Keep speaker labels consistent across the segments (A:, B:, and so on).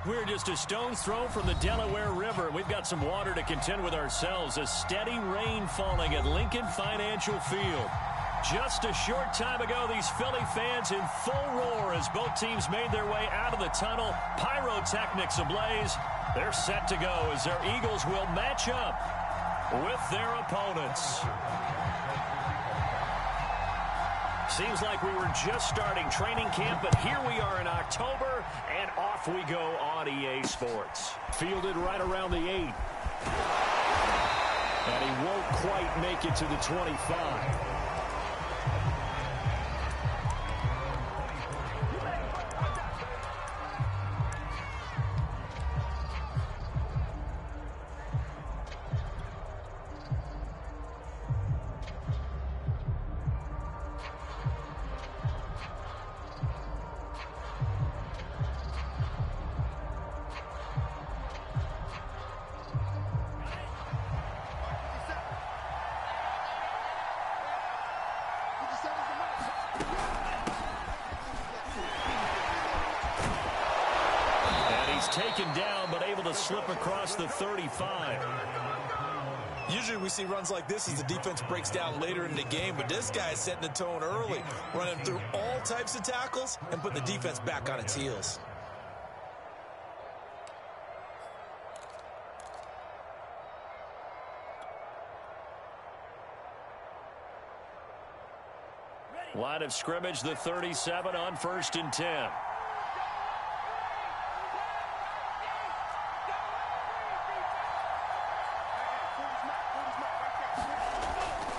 A: We're just a stone's throw from the Delaware River. We've got some water to contend with ourselves. A steady rain falling at Lincoln Financial Field. Just a short time ago, these Philly fans in full roar as both teams made their way out of the tunnel. Pyrotechnics ablaze. They're set to go as their Eagles will match up with their opponents. Seems like we were just starting training camp, but here we are in October, and off we go on EA Sports. Fielded right around the 8. And he won't quite make it to the 25. Taken down, but able to slip across the 35.
B: Usually we see runs like this as the defense breaks down later in the game, but this guy is setting the tone early, running through all types of tackles and putting the defense back on its heels.
A: Line of scrimmage, the 37 on 1st and 10.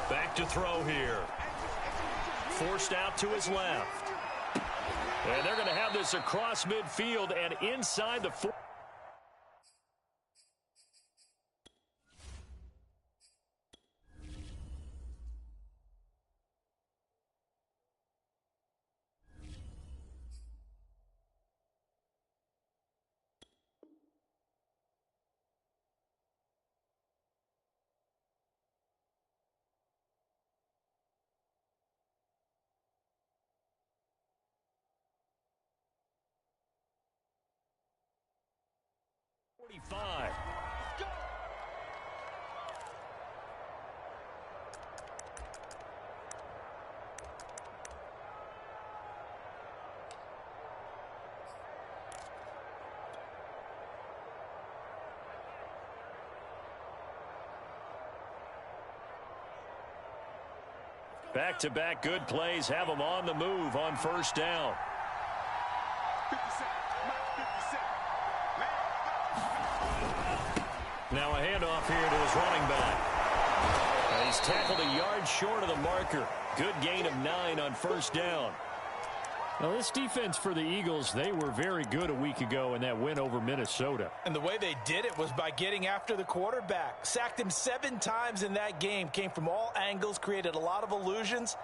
A: Back to throw here. Forced out to his left. And they're going to have this across midfield and inside the 4. Back-to-back good plays have them on the move on 1st down. Now a handoff here to his running back. And he's tackled a yard short of the marker. Good gain of 9 on 1st down. Now, this defense for the Eagles, they were very good a week ago in that win over Minnesota.
B: And the way they did it was by getting after the quarterback. Sacked him 7 times in that game. Came from all angles, created a lot of illusions,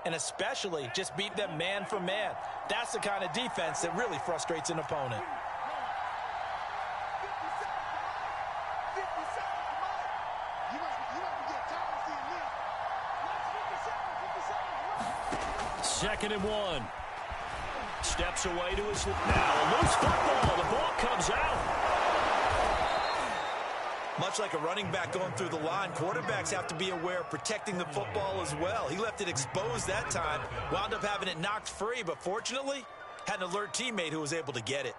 B: and especially just beat them man for man. That's the kind of defense that really frustrates an opponent.
A: Second and 1. Steps away to his left. Now a loose football. The ball comes out.
B: Much like a running back going through the line, quarterbacks have to be aware of protecting the football as well. He left it exposed that time, wound up having it knocked free, but fortunately, had an alert teammate who was able to get it.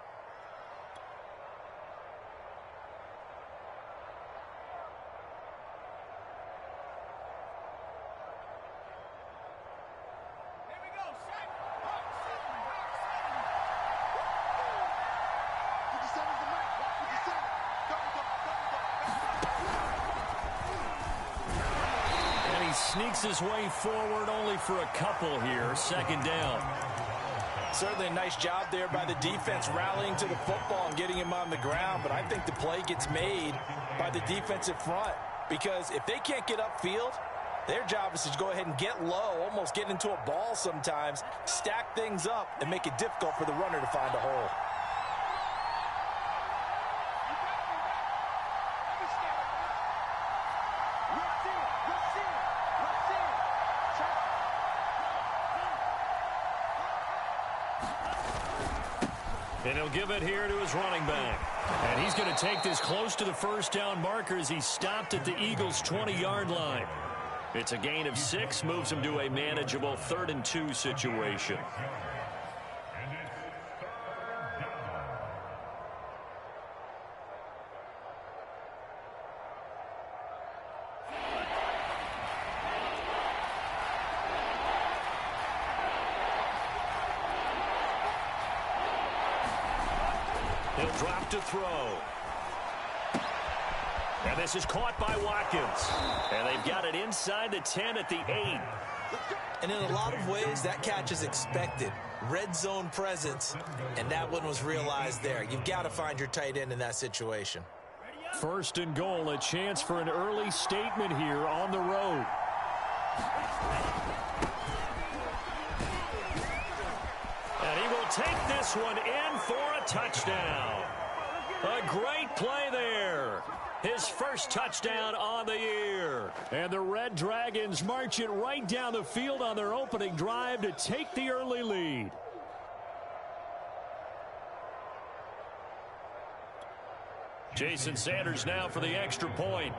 A: Sneaks his way forward only for a couple here. 2nd down.
B: Certainly a nice job there by the defense rallying to the football and getting him on the ground, but I think the play gets made by the defensive front because if they can't get upfield, their job is to go ahead and get low, almost get into a ball sometimes, stack things up, and make it difficult for the runner to find a hole.
A: And he'll give it here to his running back. And he's going to take this close to the first down marker as he stopped at the Eagles' 20-yard line. It's a gain of 6, moves him to a manageable 3rd and 2 situation. He'll drop to throw. And this is caught by Watkins. And they've got it inside the 10 at the 8.
B: And in a lot of ways, that catch is expected. Red zone presence, and that one was realized there. You've got to find your tight end in that situation.
A: 1st and goal, a chance for an early statement here on the road. And he will take this one in for a touchdown. A great play there. His first touchdown on the year. And the Red Dragons march it right down the field on their opening drive to take the early lead. Jason Sanders now for the extra point.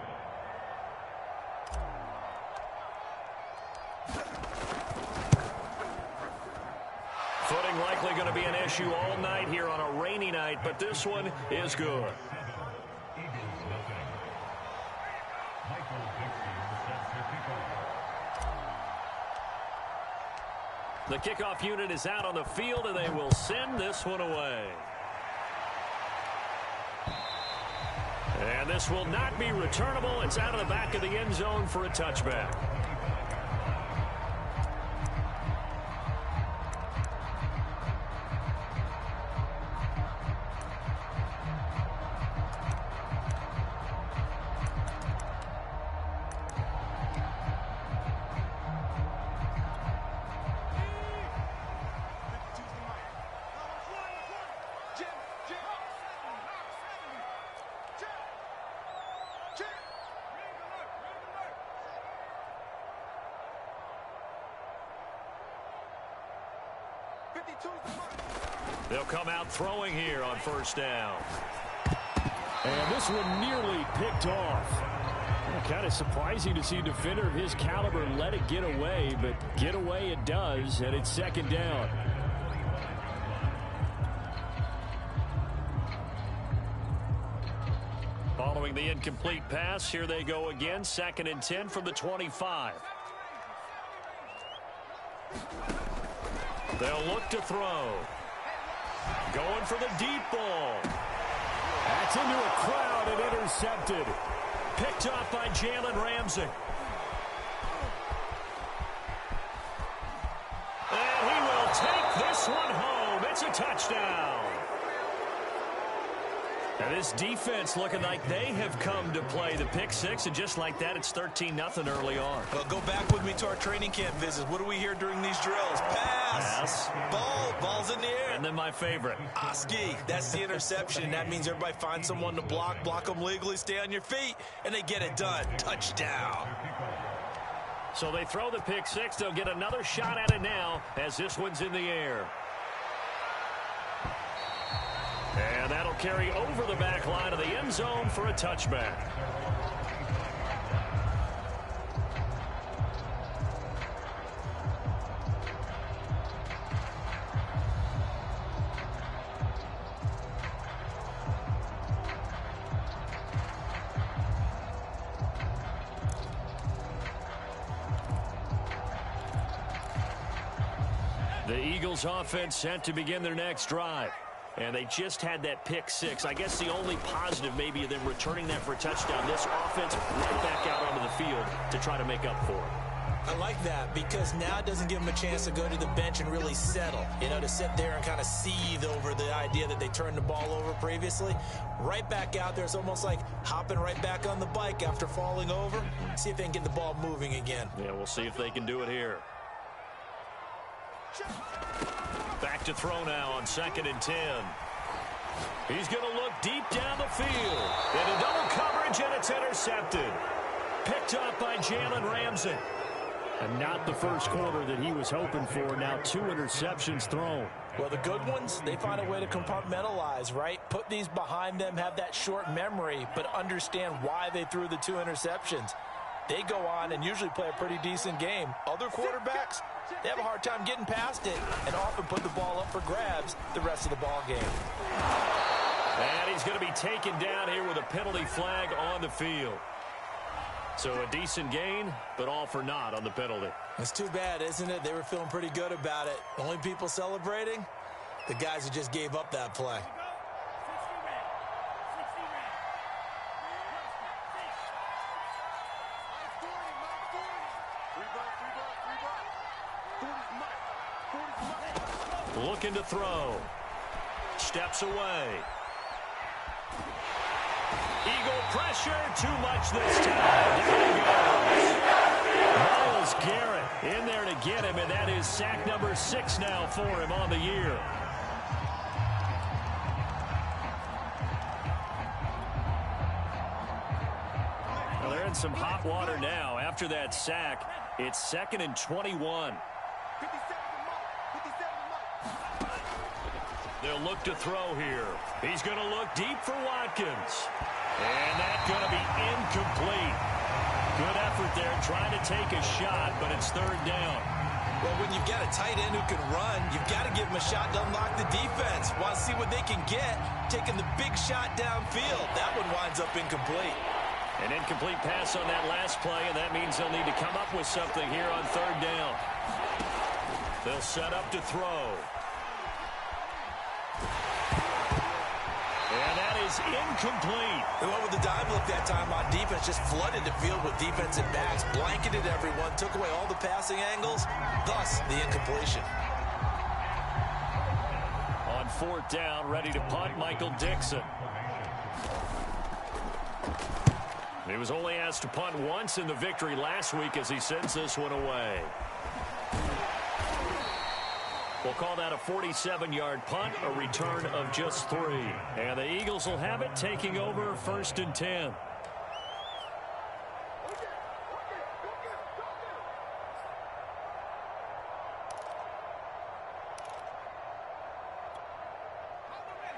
A: Footing likely going to be an issue all night here on a rainy night, but this one is good. The kickoff unit is out on the field, and they will send this one away. And this will not be returnable. It's out of the back of the end zone for a touchback. They'll come out throwing here on 1st down. And this one nearly picked off. Kind of surprising to see a defender of his caliber let it get away, but get away it does, and it's 2nd down. Following the incomplete pass, here they go again, 2nd and 10 from the 25. They'll look to throw. Going for the deep ball. That's into a crowd and intercepted. Picked up by Jalen Ramsey. And he will take this one home. It's a touchdown. And this defense looking like they have come to play the pick 6, and just like that, it's 13-0 early on.
B: Well, go back with me to our training camp visits. What do we hear during these drills? Pass. Ball's in the air.
A: And then my favorite.
B: Oski, that's the interception. That means everybody finds someone to block them legally, stay on your feet, and they get it done. Touchdown.
A: So they throw the pick 6. They'll get another shot at it now as this one's in the air. And that'll carry over the back line of the end zone for a touchback. The Eagles offense set to begin their next drive. And they just had that pick 6. I guess the only positive maybe of them returning that for a touchdown. This offense right back out onto the field to try to make up for it.
B: I like that because now it doesn't give them a chance to go to the bench and really settle. You know, to sit there and kind of seethe over the idea that they turned the ball over previously. Right back out there. It's almost like hopping right back on the bike after falling over. See if they can get the ball moving again.
A: Yeah, we'll see if they can do it here. Back to throw now on 2nd and 10. He's going to look deep down the field. Into double coverage, and it's intercepted. Picked up by Jalen Ramsey. And not the first quarter that he was hoping for. Now 2 interceptions thrown.
B: Well, the good ones, they find a way to compartmentalize, right? Put these behind them, have that short memory, but understand why they threw the 2 interceptions. They go on and usually play a pretty decent game. Other quarterbacks, they have a hard time getting past it and often put the ball up for grabs the rest of the ball game.
A: And he's going to be taken down here with a penalty flag on the field. So a decent gain, but all for naught on the penalty.
B: It's too bad, isn't it? They were feeling pretty good about it. The only people celebrating, the guys who just gave up that play.
A: Looking to throw. Steps away. Eagle pressure, too much this time. There he goes. Myles Garrett in there to get him, and that is sack number 6 now for him on the year. Well, they're in some hot water now. After that sack, it's 2nd and 21. They'll look to throw here. He's going to look deep for Watkins. And that's going to be incomplete. Good effort there trying to take a shot, but it's 3rd down.
B: Well, when you've got a tight end who can run, you've got to give him a shot to unlock the defense. Want to see what they can get, taking the big shot downfield. That one winds up incomplete.
A: An incomplete pass on that last play, and that means they'll need to come up with something here on 3rd down. They'll set up to throw. And that is incomplete.
B: They went with the dive look that time on defense, just flooded the field with defensive backs, blanketed everyone, took away all the passing angles, thus the incompletion.
A: On 4th down, ready to punt, Michael Dixon. He was only asked to punt once in the victory last week as he sends this one away. We'll call that a 47-yard punt, a return of just 3. And the Eagles will have it, taking over 1st and 10.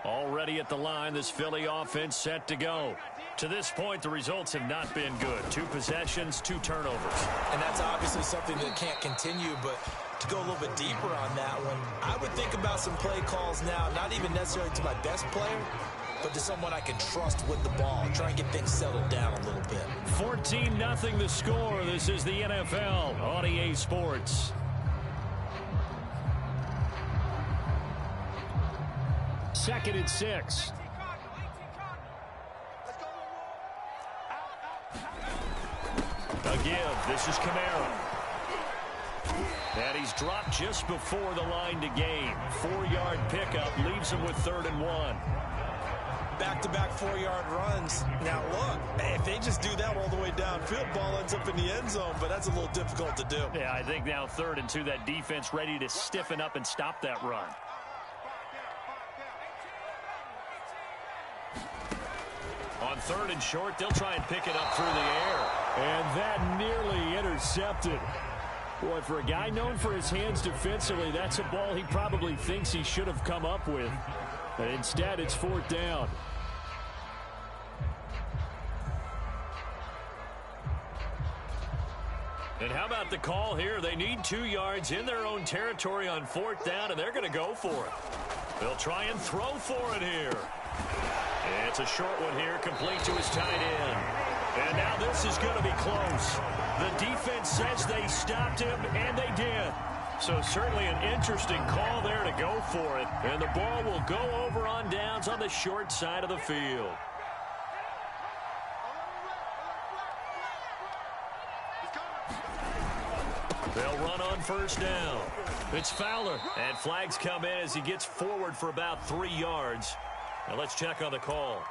A: Already at the line, this Philly offense set to go. To this point, the results have not been good. 2 possessions, 2 turnovers.
B: And that's obviously something that can't continue, but to go a little bit deeper on that one, I would think about some play calls now, not even necessarily to my best player, but to someone I can trust with the ball, try and get things settled down a little bit.
A: 14-0 the score. This is the NFL on EA Sports. Second and 6. A give. This is Kamara. And he's dropped just before the line to gain. 4-yard pickup leaves him with 3rd and 1.
B: Back-to-back 4-yard runs. Now, look, if they just do that all the way downfield, ball ends up in the end zone, but that's a little difficult to do.
A: Yeah, I think now 3rd and 2, that defense ready to stiffen up and stop that run. On 3rd and short, they'll try and pick it up through the air. And that nearly intercepted. Boy, for a guy known for his hands defensively, that's a ball he probably thinks he should have come up with. But instead, it's 4th down. And how about the call here? They need 2 yards in their own territory on 4th down, and they're going to go for it. They'll try and throw for it here. It's a short one here, complete to his tight end. And now this is going to be close. The defense says they stopped him, and they did. So certainly an interesting call there to go for it. And the ball will go over on downs on the short side of the field. They'll run on 1st down. It's Fowler. And flags come in as he gets forward for about 3 yards. Now let's check on the call.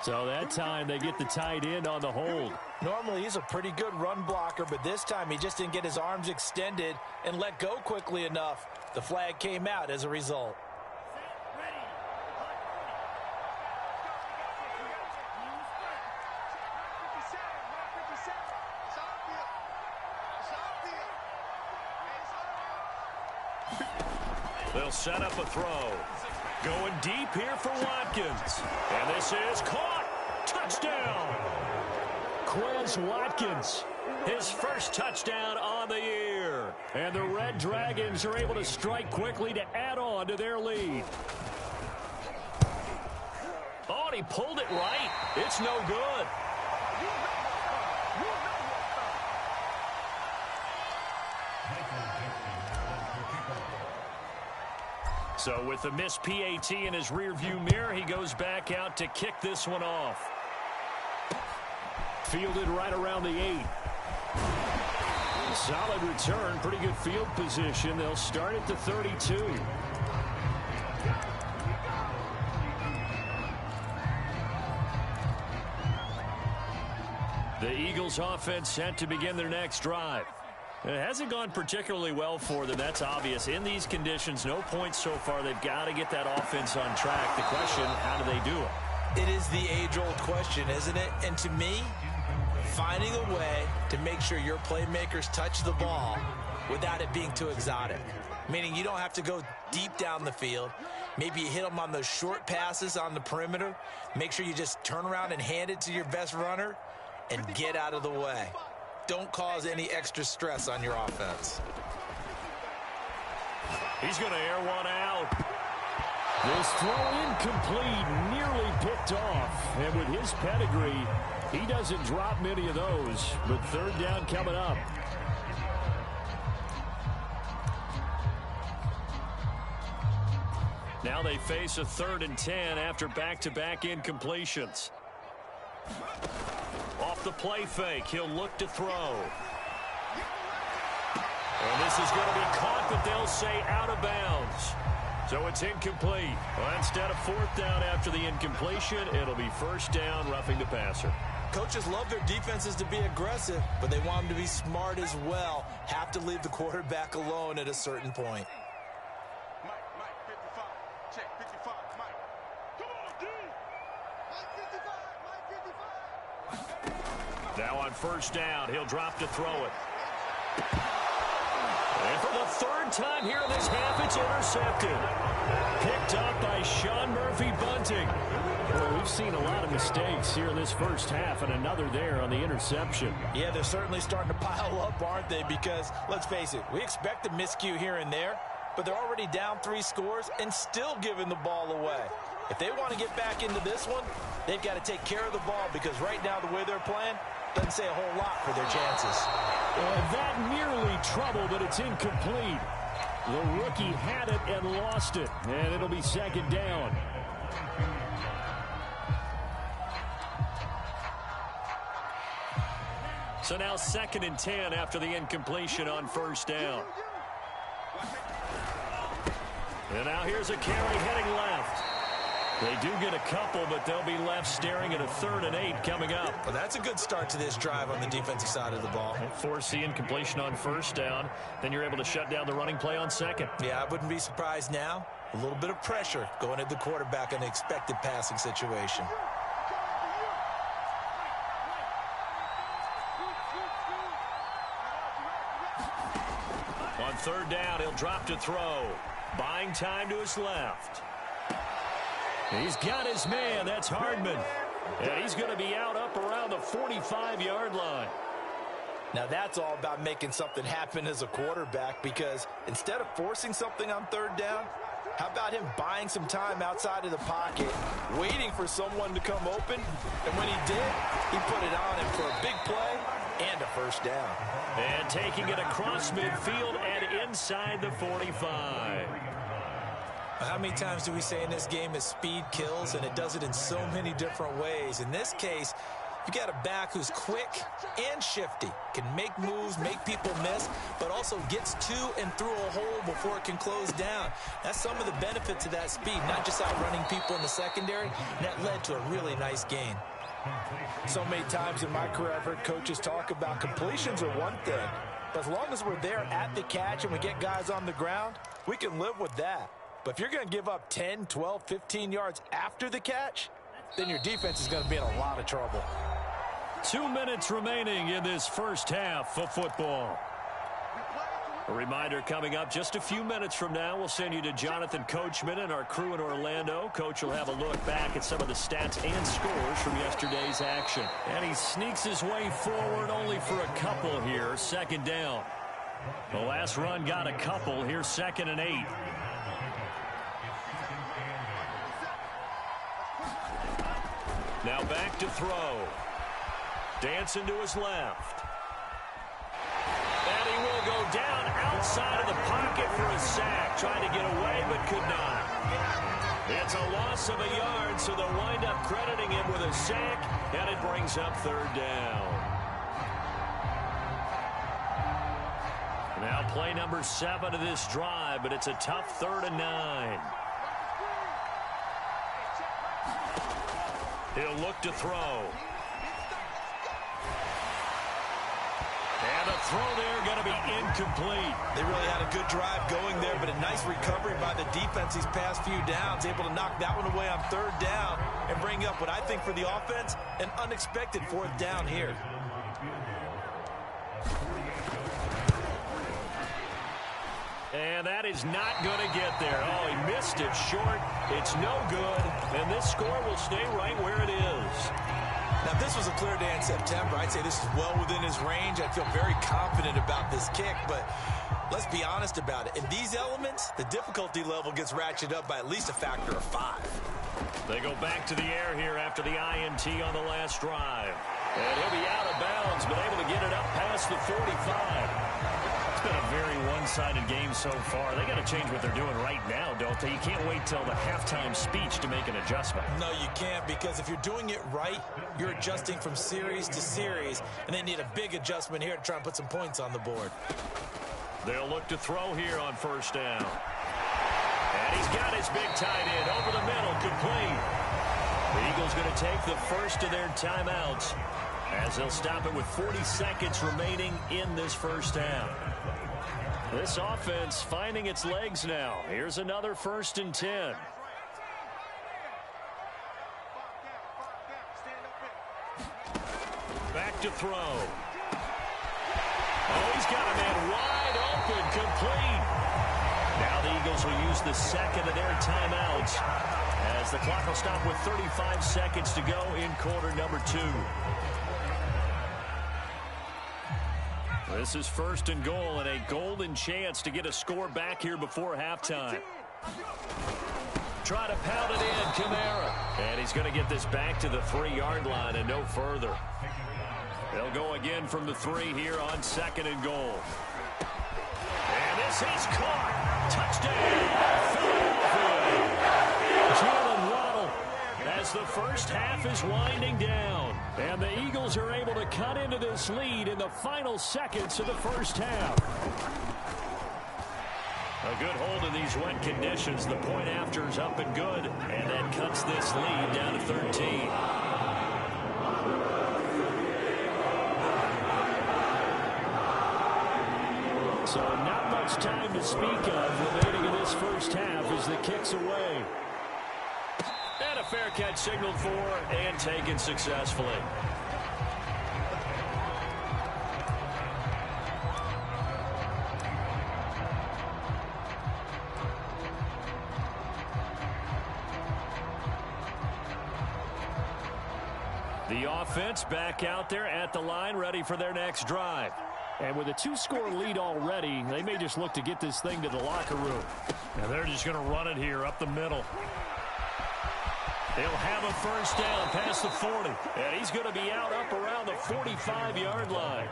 A: So that time they get the tight end on the hold.
B: Normally he's a pretty good run blocker, but this time he just didn't get his arms extended and let go quickly enough. The flag came out as a result.
A: They'll set up a throw. Going deep here for Watkins. And this is caught. Touchdown. Quez Watkins, his first touchdown on the year. And the Red Dragons are able to strike quickly to add on to their lead. Oh, and he pulled it right. It's no good. So with the missed PAT in his rearview mirror, he goes back out to kick this one off. Fielded right around the 8. Solid return, pretty good field position. They'll start at the 32. The Eagles offense set to begin their next drive. It hasn't gone particularly well for them. That's obvious. In these conditions, no points so far. They've got to get that offense on track. The question, how do they do it?
B: It is the age-old question, isn't it? And to me, finding a way to make sure your playmakers touch the ball without it being too exotic. Meaning you don't have to go deep down the field. Maybe you hit them on those short passes on the perimeter. Make sure you just turn around and hand it to your best runner and get out of the way. Don't cause any extra stress on your offense.
A: He's going to air one out.
C: This throw incomplete, nearly picked off. And with his pedigree, he doesn't drop many of those. But third down coming up.
A: Now they face a 3rd and 10 after back-to-back incompletions. Off the play fake, he'll look to throw. And this is going to be caught, but they'll say out of bounds. So it's incomplete. Well, instead of 4th down after the incompletion, it'll be 1st down, roughing the passer.
B: Coaches love their defenses to be aggressive, but they want them to be smart as well. Have to leave the quarterback alone at a certain point.
D: Mike, 55. Check, 55. Mike. Come on, D. Mike, 55.
A: Now on 1st down, he'll drop to throw it. And for the 3rd time here in this half, it's intercepted. Picked up by Sean Murphy-Bunting.
C: Well, we've seen a lot of mistakes here in this first half, and another there on the interception.
B: Yeah, they're certainly starting to pile up, aren't they? Because, let's face it, we expect a miscue here and there, but they're already down 3 scores and still giving the ball away. If they want to get back into this one, they've got to take care of the ball, because right now the way they're playing doesn't say a whole lot for their chances.
C: That nearly trouble, but it's incomplete. The rookie had it and lost it, and it'll be 2nd down.
A: So now 2nd and 10 after the incompletion on 1st down. And now here's a carry heading left. They do get a couple, but they'll be left staring at a 3rd and 8 coming up.
B: Well, that's a good start to this drive on the defensive side of the ball.
A: Force the incompletion on 1st down. Then you're able to shut down the running play on 2nd.
B: Yeah, I wouldn't be surprised now. A little bit of pressure going at the quarterback in the expected passing situation.
A: On 3rd down, he'll drop to throw. Buying time to his left. He's got his man. That's Hardman. And he's going to be out up around the 45-yard line.
B: Now that's all about making something happen as a quarterback, because instead of forcing something on 3rd down, how about him buying some time outside of the pocket, waiting for someone to come open, and when he did, he put it on him for a big play and a 1st down.
A: And taking it across midfield and inside the 45.
B: How many times do we say in this game that speed kills, and it does it in so many different ways? In this case, you got a back who's quick and shifty, can make moves, make people miss, but also gets to and through a hole before it can close down. That's some of the benefits of that speed, not just outrunning people in the secondary, and that led to a really nice gain. So many times in my career, I've heard coaches talk about completions are one thing, but as long as we're there at the catch and we get guys on the ground, we can live with that. But if you're going to give up 10, 12, 15 yards after the catch, then your defense is going to be in a lot of trouble.
A: 2 minutes remaining in this first half of football. A reminder coming up just a few minutes from now, we'll send you to Jonathan Coachman and our crew in Orlando. Coach will have a look back at some of the stats and scores from yesterday's action. And he sneaks his way forward only for a couple here. Second down. The last run got a couple. Here's 2nd and 8. Now back to throw. Dancing to his left. And he will go down outside of the pocket for a sack. Trying to get away, but could not. It's a loss of a yard, so they'll wind up crediting him with a sack, and it brings up 3rd down. Now play number 7 of this drive, but it's a tough 3rd and 9. He'll look to throw. And a throw there going to be incomplete.
B: They really had a good drive going there, but a nice recovery by the defense these past few downs, able to knock that one away on 3rd down and bring up what I think for the offense, an unexpected 4th down here.
A: And that is not going to get there. Oh, he missed it short. It's no good, and this score will stay right where it is.
B: Now, if this was a clear day in September, I'd say this is well within his range. I feel very confident about this kick, but let's be honest about it. In these elements, the difficulty level gets ratcheted up by at least a factor of 5.
A: They go back to the air here after the INT on the last drive. And he'll be out of bounds, but able to get it up past the 45. It's been a very one-sided game so far. They got to change what they're doing right now, don't they? You can't wait till the halftime speech to make an adjustment.
B: No, you can't, because if you're doing it right, you're adjusting from series to series, and they need a big adjustment here to try and put some points on the board.
A: They'll look to throw here on 1st down. And he's got his big tight end over the middle, complete. The Eagles going to take the first of their timeouts as they'll stop it with 40 seconds remaining in this 1st half. This offense finding its legs now. Here's another 1st and 10. Back to throw. Oh, he's got a man wide open, complete. Now the Eagles will use the 2nd of their timeouts as the clock will stop with 35 seconds to go in quarter number 2. This is 1st and goal and a golden chance to get a score back here before halftime. Try to pound it in, Kamara. And he's going to get this back to the 3-yard line and no further. They'll go again from the 3 here on 2nd and goal. And this is caught. Touchdown, Philadelphia. Jalen Waddle as the 1st half is winding down. And the Eagles are able to cut into this lead in the final seconds of the 1st half. A good hold in these wet conditions. The point after is up and good. And that cuts this lead down to 13. So not much time to speak of remaining in this 1st half as the kick's away. And a fair catch signaled for and taken successfully. The offense back out there at the line, ready for their next drive. And with a 2-score lead already, they may just look to get this thing to the locker room. And they're just going to run it here up the middle. They'll have a 1st down past the 40. And he's going to be out up around the 45-yard line.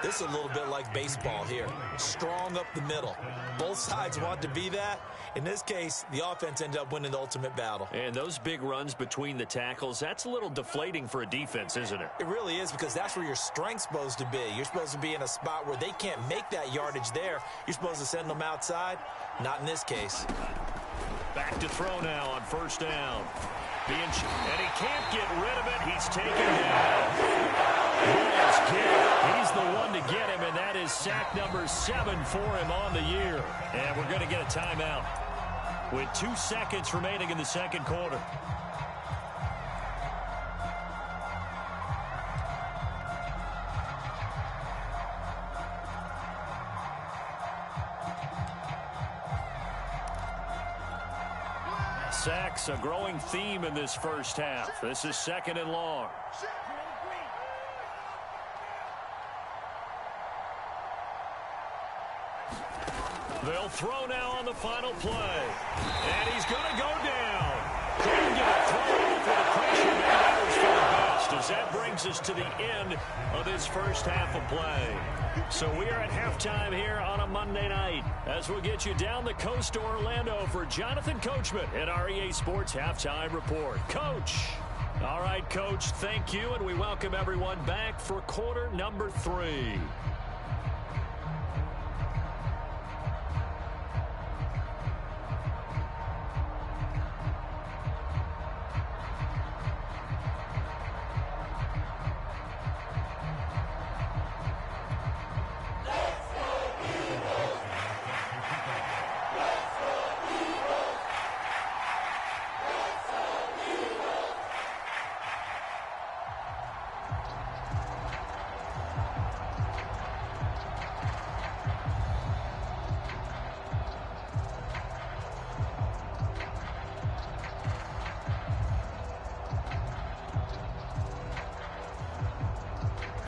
B: This is a little bit like baseball here. Strong up the middle. Both sides want to be that. In this case, the offense ended up winning the ultimate battle.
A: And those big runs between the tackles, that's a little deflating for a defense, isn't it?
B: It really is, because that's where your strength's supposed to be. You're supposed to be in a spot where they can't make that yardage there. You're supposed to send them outside. Not in this case.
A: Back to throw now on 1st down. And he can't get rid of it. He's taken down. He's the one to get him, and that is sack number 7 for him on the year. And we're going to get a timeout with 2 seconds remaining in the 2nd quarter. Sacks, a growing theme in this first half. This is 2nd and long. They'll throw now on the final play. And he's going to go down. Couldn't get a throw off with the pressure. Maybe that was for the best, as that brings us to the end of this first half of play. So we are at halftime here on a Monday night, as we'll get you down the coast to Orlando for Jonathan Coachman at our EA Sports Halftime Report. Coach. All right, Coach, thank you, and we welcome everyone back for quarter number 3.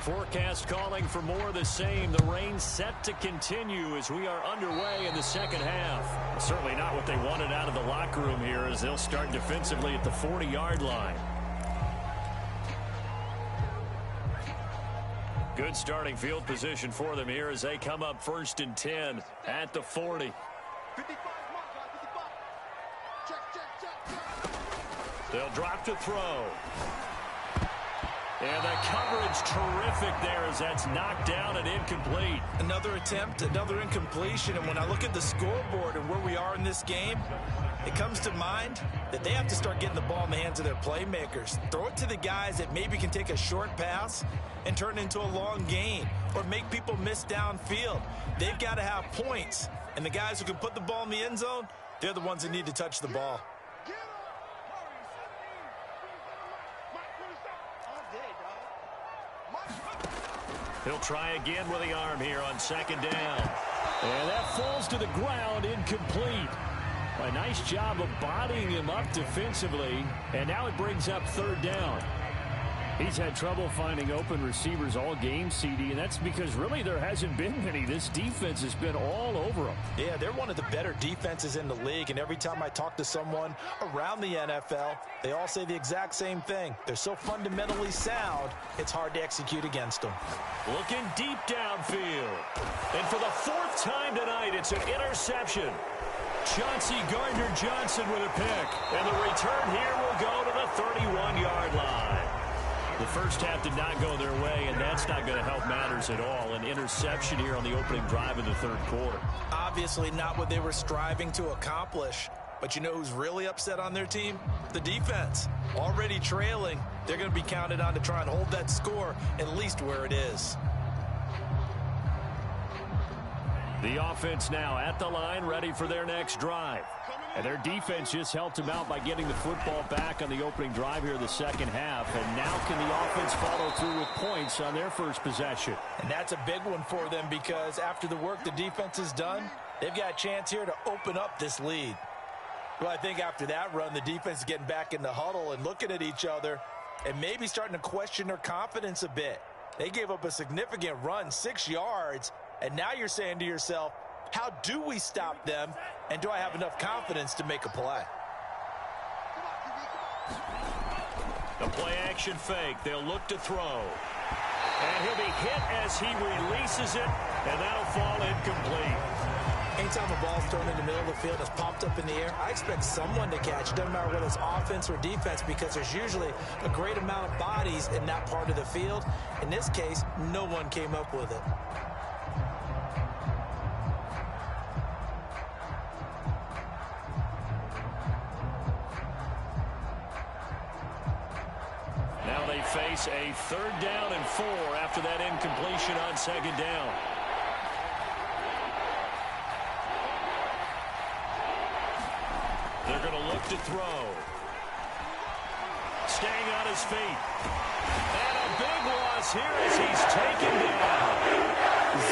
A: Forecast calling for more of the same. The rain set to continue as we are underway in the second half. Certainly not what they wanted out of the locker room here, as they'll start defensively at the 40-yard line. Good starting field position for them here as they come up 1st and 10 at the 40.
D: 55, check.
A: They'll drop to throw. And the coverage terrific there as that's knocked down and incomplete.
B: Another attempt, another incompletion. And when I look at the scoreboard and where we are in this game, it comes to mind that they have to start getting the ball in the hands of their playmakers. Throw it to the guys that maybe can take a short pass and turn it into a long gain or make people miss downfield. They've got to have points. And the guys who can put the ball in the end zone, they're the ones that need to touch the ball.
A: He'll try again with the arm here on 2nd down. And that falls to the ground, incomplete. A nice job of bodying him up defensively. And now it brings up 3rd down. He's had trouble finding open receivers all game, CD, and that's because really there hasn't been many. This defense has been all over them.
B: Yeah, they're one of the better defenses in the league, and every time I talk to someone around the NFL, they all say the exact same thing. They're so fundamentally sound, it's hard to execute against them.
A: Looking deep downfield. And for the 4th time tonight, it's an interception. Chauncey Gardner-Johnson with a pick. And the return here will go to the 31-yard line. The first half did not go their way, and that's not going to help matters at all. An interception here on the opening drive of the 3rd quarter.
B: Obviously not what they were striving to accomplish. But you know who's really upset on their team? The defense. Already trailing, they're going to be counted on to try and hold that score at least where it is.
A: The offense now at the line, ready for their next drive. And their defense just helped them out by getting the football back on the opening drive here in the second half. And now can the offense follow through with points on their first possession?
B: And that's a big one for them because after the work the defense has done, they've got a chance here to open up this lead. Well, I think after that run, the defense is getting back in the huddle and looking at each other and maybe starting to question their confidence a bit. They gave up a significant run, 6 yards, and now you're saying to yourself, how do we stop them, and do I have enough confidence to make a play?
A: The play-action fake. They'll look to throw. And he'll be hit as he releases it, and that'll fall incomplete.
B: Anytime a ball's thrown in the middle of the field, it's popped up in the air, I expect someone to catch it. Doesn't matter whether it's offense or defense, because there's usually a great amount of bodies in that part of the field. In this case, no one came up with it.
A: Now they face a 3rd down and 4 after that incompletion on 2nd down. They're going to look to throw. Staying on his feet. And a big loss here as he's taken down.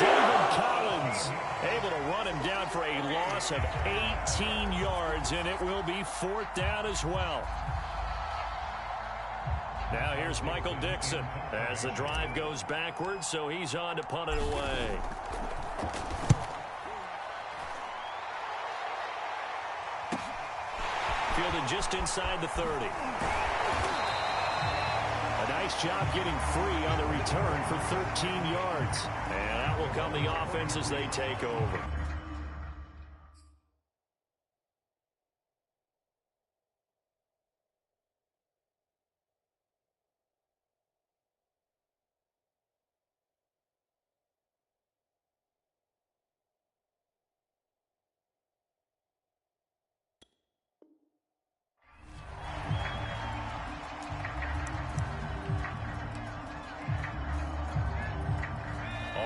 A: Zaven Collins able to run him down for a loss of 18 yards, and it will be 4th down as well. Now here's Michael Dixon as the drive goes backwards, so he's on to punt it away. Fielded just inside the 30. A nice job getting free on the return for 13 yards. And that will come the offense as they take over.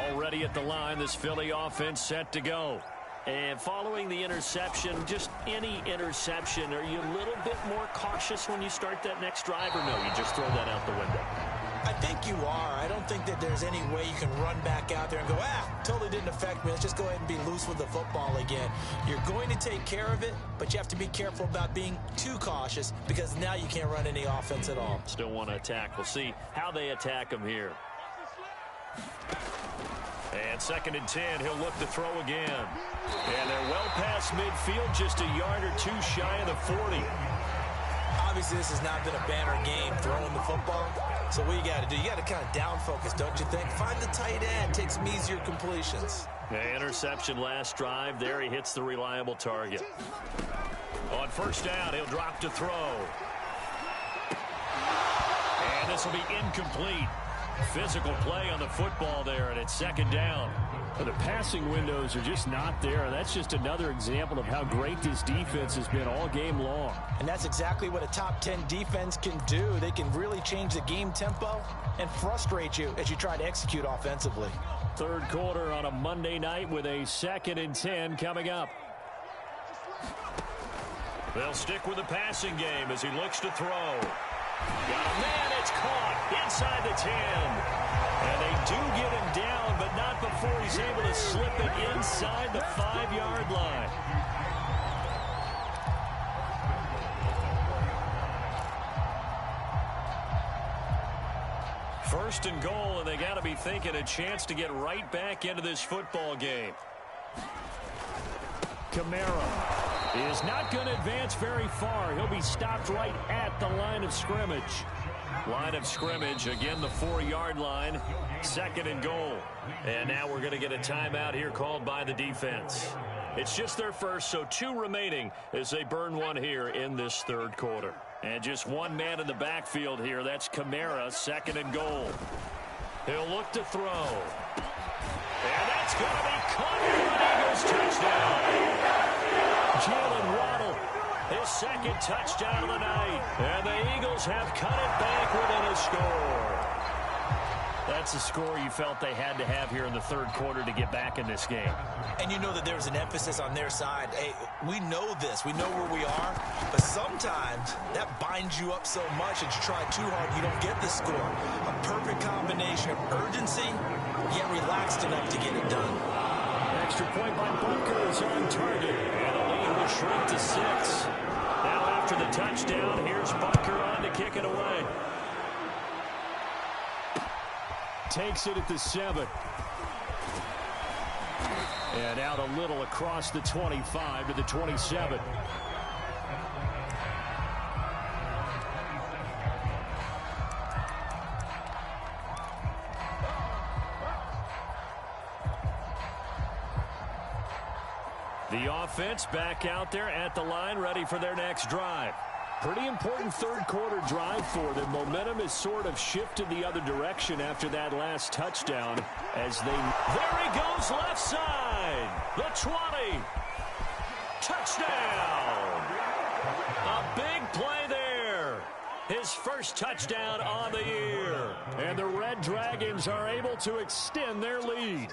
A: Already at the line, this Philly offense set to go. And following the interception, just any interception, are you a little bit more cautious when you start that next drive, or no, you just throw that out the window?
B: I think you are. I don't think that there's any way you can run back out there and go, totally didn't affect me. Let's just go ahead and be loose with the football again. You're going to take care of it, but you have to be careful about being too cautious because now you can't run any offense at all.
A: Still want to attack. We'll see how they attack him here. And 2nd and 10, he'll look to throw again. And they're well past midfield, just a yard or two shy of the 40.
B: Obviously, this has not been a banner game throwing the football. So what you got to do, you got to kind of down focus, don't you think? Find the tight end, take some easier completions.
A: Interception last drive. There he hits the reliable target. On 1st down, he'll drop to throw. And this will be incomplete. Physical play on the football there, and it's 2nd down.
C: The passing windows are just not there. That's just another example of how great this defense has been all game long.
B: And that's exactly what a top 10 defense can do. They can really change the game tempo and frustrate you as you try to execute offensively.
C: 3rd quarter on a Monday night with a 2nd and 10 coming up.
A: They'll stick with the passing game as he looks to throw. Got a man, it's caught inside the 10. And they do get him down, but not before he's able to slip it inside the 5-yard line. First and goal, and they got to be thinking a chance to get right back into this football game.
C: Kamara is not going to advance very far. He'll be stopped right at the line of scrimmage.
A: Line of scrimmage, again the 4-yard line. 2nd and goal. And now we're going to get a timeout here called by the defense. It's just their first, so 2 remaining as they burn one here in this 3rd quarter. And just one man in the backfield here. That's Kamara, 2nd and goal. He'll look to throw. And that's going to be caught for an Eagles touchdown. Jalen Waddle, his 2nd touchdown of the night. And the Eagles have cut it back within a score. That's a score you felt they had to have here in the 3rd quarter to get back in this game.
B: And you know that there's an emphasis on their side. Hey, we know this. We know where we are. But sometimes that binds you up so much that you try too hard, you don't get the score. A perfect combination of urgency, yet relaxed enough to get it done.
C: Extra point by Bunker is on target.
A: And the lead will shrink to 6. Now after the touchdown, here's Bunker on to kick it away.
C: Takes it at the 7. And out a little across the 25 to the 27.
A: The offense back out there at the line, ready for their next drive.
C: Pretty important 3rd quarter drive for them. Momentum has sort of shifted the other direction after that last touchdown as they...
A: There he goes left side. The 20. Touchdown. A big play there. His first touchdown on the year.
C: And the Red Dragons are able to extend their lead.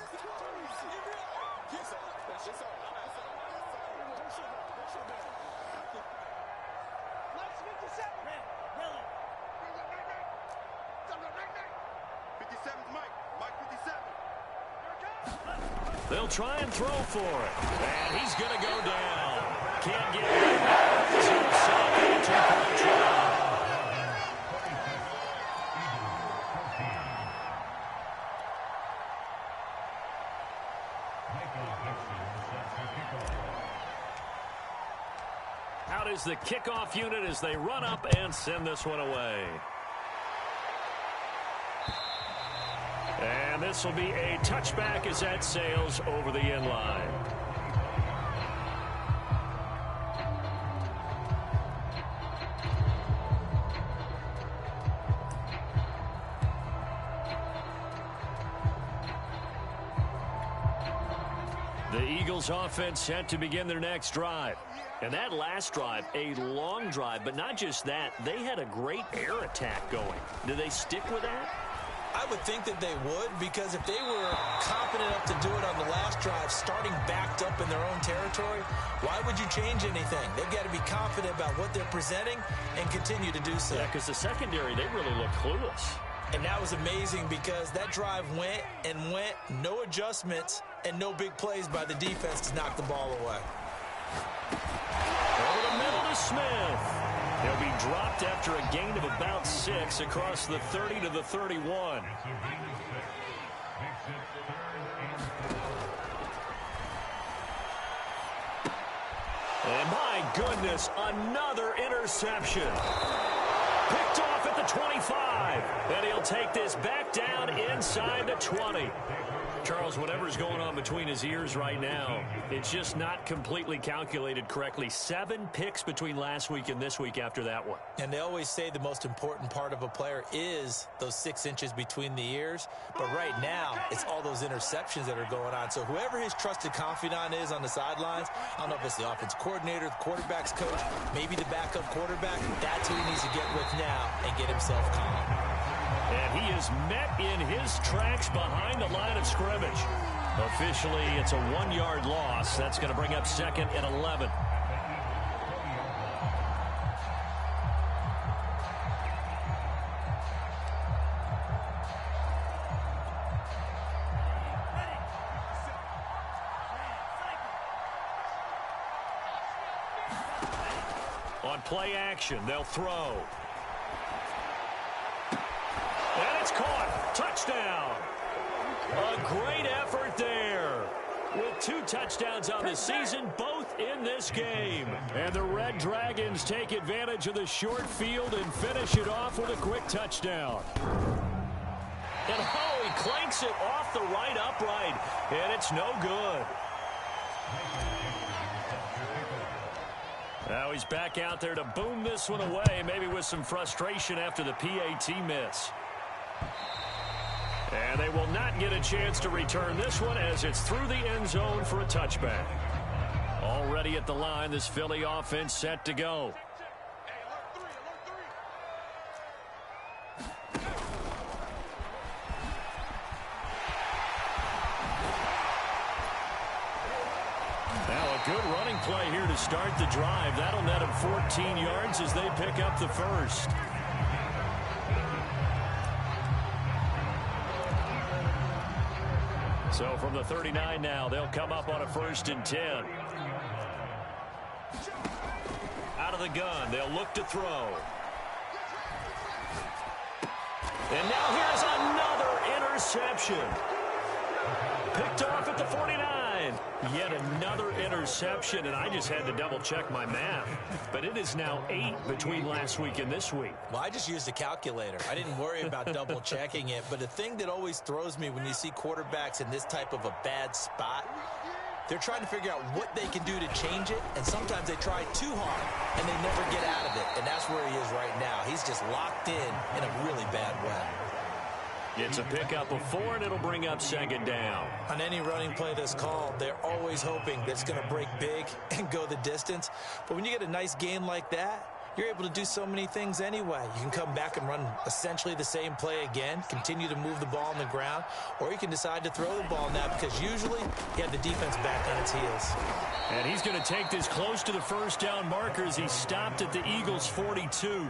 A: They'll try and throw for it. And he's going to go down. Can't get it. So a solid 2-point try. Out is the kickoff unit as they run up and send this one away. And this will be a touchback as that sails over the end line. The Eagles offense set to begin their next drive. And that last drive, a long drive, but not just that, they had a great air attack going. Do they stick with that?
B: I would think that they would, because if they were confident enough to do it on the last drive, starting backed up in their own territory, why would you change anything? They've got to be confident about what they're presenting and continue to do so.
A: Yeah, because the secondary, they really look clueless.
B: And that was amazing because that drive went and went, no adjustments, and no big plays by the defense to knock the ball away.
A: Over the middle to Smith. He'll be dropped after a gain of about 6 across the 30 to the 31. And my goodness, another interception. Picked off at the 25. And he'll take this back down inside the 20. Charles, whatever's going on between his ears right now, it's just not completely calculated correctly. 7 picks between last week and this week after that one.
B: And they always say the most important part of a player is those 6 inches between the ears. But right now, it's all those interceptions that are going on. So whoever his trusted confidant is on the sidelines, I don't know if it's the offense coordinator, the quarterback's coach, maybe the backup quarterback, that's who he needs to get with now and get himself calm.
A: And he is met in his tracks behind the line of scrimmage. Officially, it's a 1-yard loss. That's going to bring up 2nd and 11. On play action, they'll throw. And it's caught. Touchdown. A great effort there. With 2 touchdowns on the season, both in this game. And the Red Dragons take advantage of the short field and finish it off with a quick touchdown. And he clanks it off the right upright. And it's no good. Now he's back out there to boom this one away, maybe with some frustration after the PAT miss. And they will not get a chance to return this one as it's through the end zone for a touchback. Already at the line, this Philly offense set to go. Now a good running play here to start the drive. That'll net them 14 yards as they pick up the first. So from the 39 now, they'll come up on a 1st and 10. Out of the gun, they'll look to throw. And now here's another interception. Picked off at the 49. Yet another interception, and I just had to double-check my math. But it is now 8 between last week and this week.
B: Well, I just used a calculator. I didn't worry about double-checking it. But the thing that always throws me when you see quarterbacks in this type of a bad spot, they're trying to figure out what they can do to change it, and sometimes they try too hard, and they never get out of it. And that's where he is right now. He's just locked in a really bad way.
A: It's a pickup of 4, and it'll bring up 2nd down.
B: On any running play that's called, they're always hoping that it's going to break big and go the distance. But when you get a nice gain like that, you're able to do so many things anyway. You can come back and run essentially the same play again, continue to move the ball on the ground, or you can decide to throw the ball now because usually you have the defense back on its heels.
A: And he's going to take this close to the 1st down marker as he stopped at the Eagles' 42.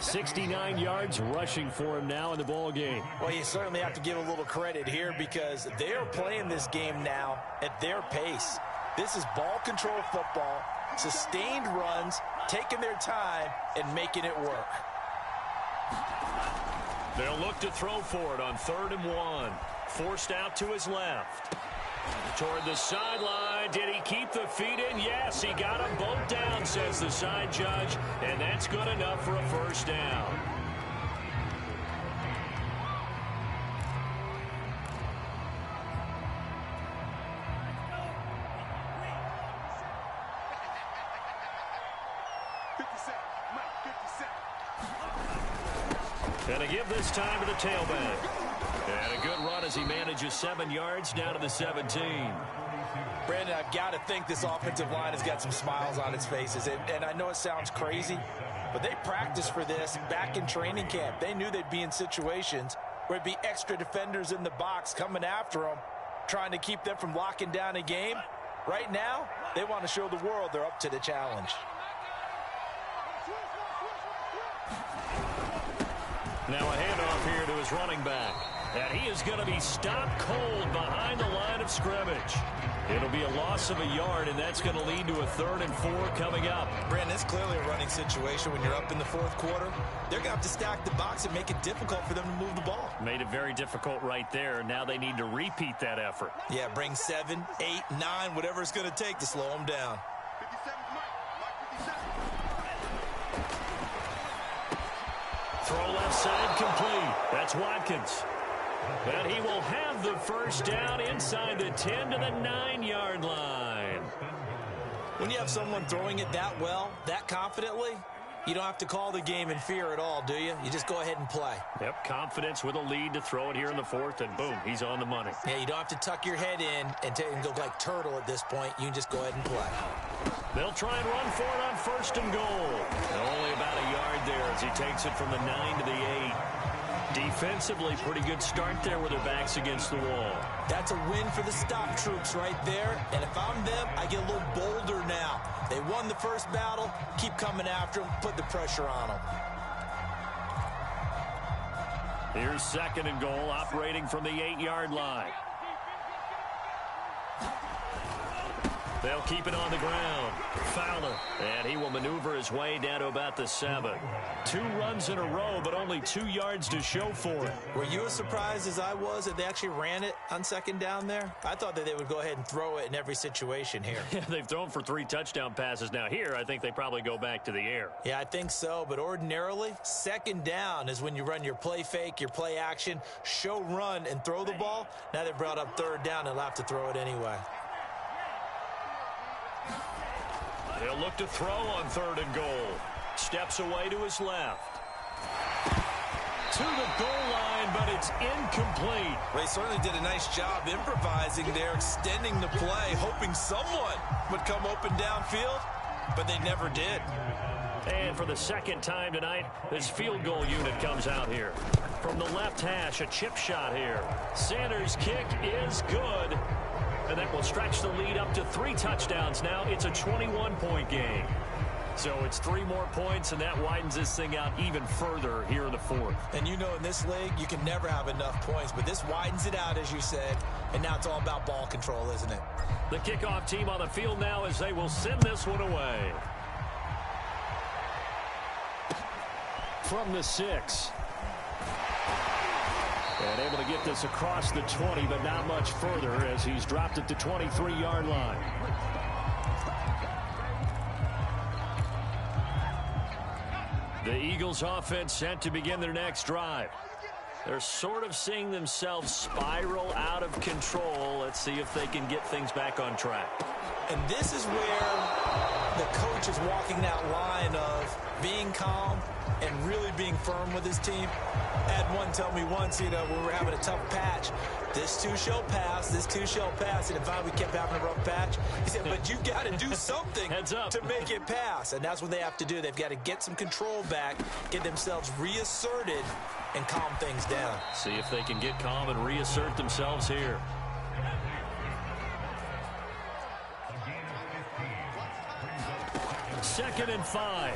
C: 69 yards rushing for him now in the ball game.
B: Well, you certainly have to give a little credit here because they are playing this game now at their pace. This is ball control football, sustained runs, taking their time, and making it work.
A: They'll look to throw for it on 3rd and 1. Forced out to his left. Toward the sideline. Did he keep the feet in? Yes, he got them both down, says the side judge. And that's good enough for a first down. And a give this time to the tailback. And a good run as he manages 7 yards down to the 17.
B: Brandon, I've got to think this offensive line has got some smiles on its faces. And I know it sounds crazy, but they practiced for this back in training camp. They knew they'd be in situations where it'd be extra defenders in the box coming after them, trying to keep them from locking down a game. Right now, they want to show the world they're up to the challenge.
A: Now a handoff here to his running back. And he is going to be stopped cold behind the line of scrimmage. It'll be a loss of a yard, and that's going to lead to a 3rd and 4 coming up.
B: Brandon, it's clearly a running situation when you're up in the 4th quarter. They're going to have to stack the box and make it difficult for them to move the ball.
A: Made it very difficult right there. Now they need to repeat that effort.
B: Yeah, bring 7, 8, 9, whatever it's going to take to slow them down.
D: 57 Mike 57.
A: Throw left side complete. That's Watkins. And he will have the first down inside the 10 to the 9-yard line.
B: When you have someone throwing it that well, that confidently, you don't have to call the game in fear at all, do you? You just go ahead and play.
A: Yep, confidence with a lead to throw it here in the 4th, and boom, he's on the money.
B: Yeah, you don't have to tuck your head in and go like turtle at this point. You can just go ahead and play.
A: They'll try and run for it on 1st and goal. Only about a yard there as he takes it from the 9 to the 8. Defensively, pretty good start there with their backs against the wall.
B: That's a win for the stop troops right there. And if I'm them, I get a little bolder now. They won the first battle. Keep coming after them. Put the pressure on them.
A: Here's 2nd and goal, operating from the 8-yard line. They'll keep it on the ground. Fowler, and he will maneuver his way down to about the 7. 2 runs in a row, but only 2 yards to show for it.
B: Were you as surprised as I was that they actually ran it on 2nd down there? I thought that they would go ahead and throw it in every situation here.
A: Yeah, they've thrown for 3 touchdown passes. Now here, I think they probably go back to the air.
B: Yeah, I think so, but ordinarily, 2nd down is when you run your play fake, your play action, show run, and throw the ball. Now they brought up 3rd down, they'll have to throw it anyway.
A: He'll look to throw on 3rd and goal. Steps away to his left. To the goal line, but it's incomplete.
B: They certainly did a nice job improvising there, extending the play, hoping someone would come open downfield, but they never did.
A: And for the 2nd time tonight, this field goal unit comes out here. From the left hash, a chip shot here. Sanders' kick is good. And that will stretch the lead up to 3 touchdowns now. It's a 21-point game. So it's 3 more points, and that widens this thing out even further here in the 4th.
B: And you know in this league, you can never have enough points. But this widens it out, as you said. And now it's all about ball control, isn't it?
A: The kickoff team on the field now as they will send this one away. From the 6. And able to get this across the 20, but not much further as he's dropped at the 23-yard line. The Eagles offense set to begin their next drive. They're sort of seeing themselves spiral out of control. Let's see if they can get things back on track.
B: And this is where the coach is walking that line of being calm and really being firm with his team. I had one tell me once, when we were having a tough patch, this too shall pass, this too shall pass. And if we kept having a rough patch, he said, but you got to do something
A: Heads up.
B: to make it pass. And that's what they have to do. They've got to get some control back, get themselves reasserted, and calm things down.
A: See if they can get calm and reassert themselves here. Second and 5.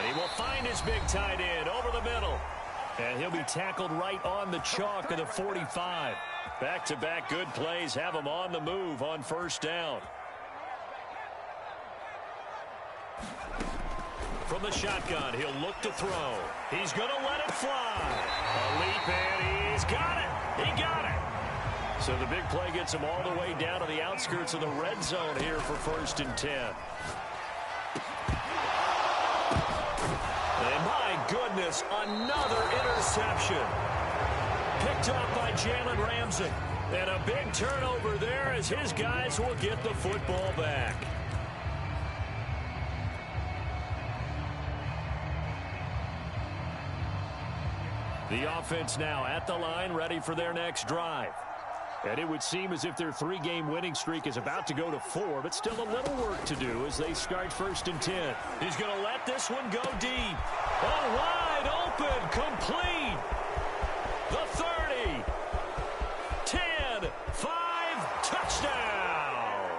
A: And he will find his big tight end over the middle. And he'll be tackled right on the chalk of the 45. Back-to-back good plays have him on the move on first down. From the shotgun, he'll look to throw. He's going to let it fly. A leap, and he's got it. He got it. So the big play gets him all the way down to the outskirts of the red zone here for 1st and 10. And my goodness, another interception. Picked up by Jalen Ramsey. And a big turnover there as his guys will get the football back. The offense now at the line, ready for their next drive. And it would seem as if their 3-game winning streak is about to go to 4, but still a little work to do as they start 1st and 10. He's going to let this one go deep. Oh, wide open, complete. The 30, 10, 5, touchdown.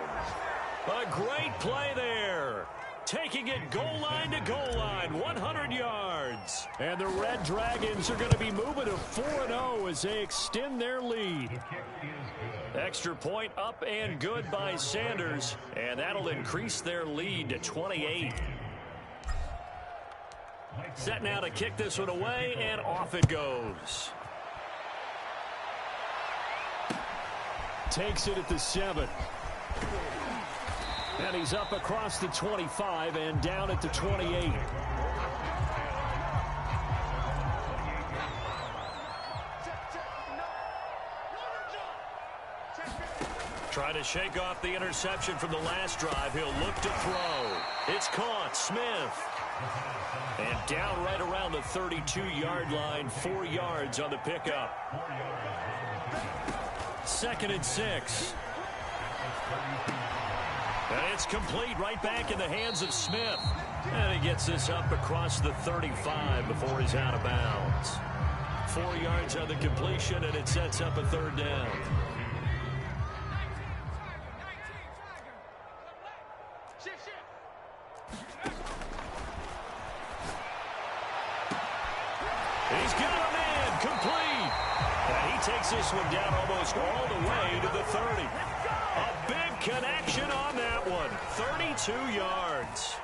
A: A great play there. Taking it goal line to goal line, 100 yards. And the Red Dragons are going to be moving to 4-0 as they extend their lead. Extra point up and good by Sanders, and that'll increase their lead to 28. Set now to kick this one away, and off it goes. Takes it at the 7. And he's up across the 25 and down at the 28. Trying to shake off the interception from the last drive. He'll look to throw. It's caught. Smith. And down right around the 32-yard line. 4 yards on the pickup. 2nd and 6. And it's complete right back in the hands of Smith. And he gets this up across the 35 before he's out of bounds. 4 yards on the completion, and it sets up a 3rd down. He's got him in, complete. And he takes this one down almost all the way to the 30. A big connection on that one. 32 yards.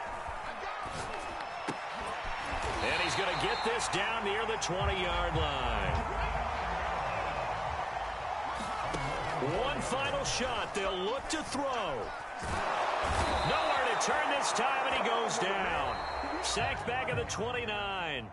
A: And he's going to get this down near the 20-yard line. One final shot. They'll look to throw. Nowhere to turn this time, and he goes down. Sacked back at the 29.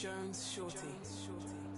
E: Jones Shorty.